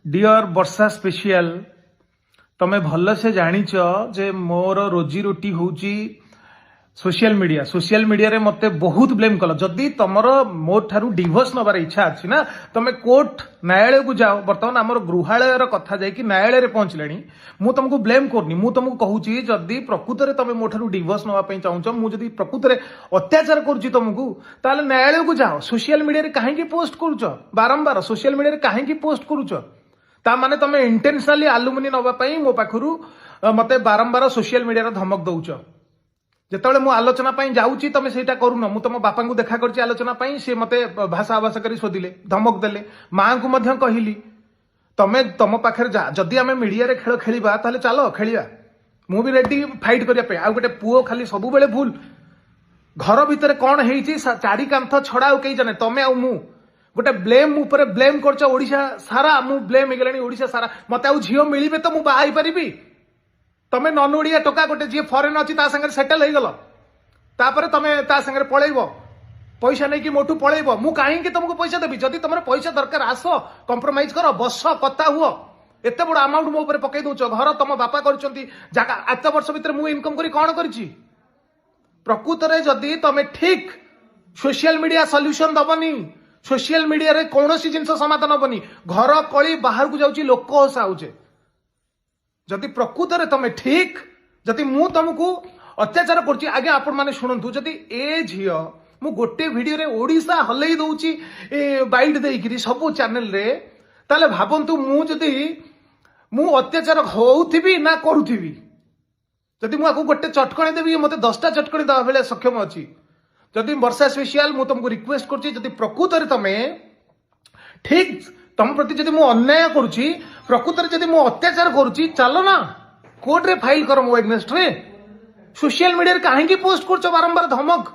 dear वर्षा special तमें भल से जानिच जे मोर रोजी रोटी होची सोशल मीडिया रे मते बहुत ब्लेम कल जदि तुमर मोर ठारू डिवोर्स नबार इच्छा अच्छी ना तुम कोर्ट न्यायालय को जाओ बर्तमान आमर गृहालय कथा जाकि न्यायालय पहुंचले मु तुमको ब्लेम करनी मु तुमको कहूची जदि प्रकृत में तुम मो ठारू डिवोर्स नापी चाहूच मुझे प्रकृत में अत्याचार करुच्ची तुमको ताले न्यायालय को जाओ सोशल मीडिया रे कहीं पोस्ट करुच बारंबार सोशल मीडिया रे कहीं पोस्ट करुच ता माने तुम इंटेंशनली आलुमिनी नवाई मो पाखु मते बारंबार सोशल मीडिया धमक दौच जिते मु आलोचना जाऊँगी तुम से करून मु तुम बापा को देखा कर आलोचना से मत भाषा आवास कर शोधिले धमक देले माँ को कहली तुम तुम पाखे जदि आम मीडिया रे खेल खेलिबा ताले चलो खेलिबा मु भी रेडी फाइट करने आ गोटे पुओ खाली सब बेले भूल घर भितर कौन है चारि कांथ छड़ा कई जाने तुम आ मु गोटे ब्लेम ऊपर ब्लेम कर ओडिशा सारा मु ब्लेम हो ओडिशा सारा मत आउ झील मिले तो मुझे बाहा पारि तमें नन ओडिया टोका गोटे जी फरेन अच्छी सेटल हो गल तापर तुम सागर पलैब पैसा नहीं कि मोटू पलैब मु कहीं तुमको पैसा देवी जदि तुम पैसा दरकार आस कंप्रोमाइज कर बस कथा हुआ एत बड़ अमाउंट मो ऊपर पकई दौच घर तुम बापा कर एत वर्ष भितर मु इनकम करी कौन कर प्रकृत में जदि तुम ठीक सोशल मीडिया सॉल्यूशन दबनी सोशल मीडिया रे कौन सी जिनस समाधान हबनी घर कली बाहर को जाऊँगी लोक हसाऊे जदि प्रकृत में तुम ठीक जदि मु तुमको अत्याचार कर आगे आपण मैंने शुणु जदि ए झील मु गोटे वीडियो रे ओडिशा हलई दउची बाइट देकरी सब चैनल रे ताले भाबंतु मु जदि मु अत्याचार होउथिबी ना करूथिबी जदि मु आको गोटे चटकणी देबी मते 10टा चटकणी दवा बेले सक्षम अछि जदि वर्षा स्पेशल मु तुमको रिक्वेस्ट करछि जदि प्रकृत रे तमे ठीक तुम प्रति जदि मु अन्याय करुछि प्रकृत में जदि मु अत्याचार करुछि चलो ना कोर्ट रे फाइल कर मो एगेंस्ट रे सोशल मीडिया रे कहीं पोस्ट कर बारंबार धमक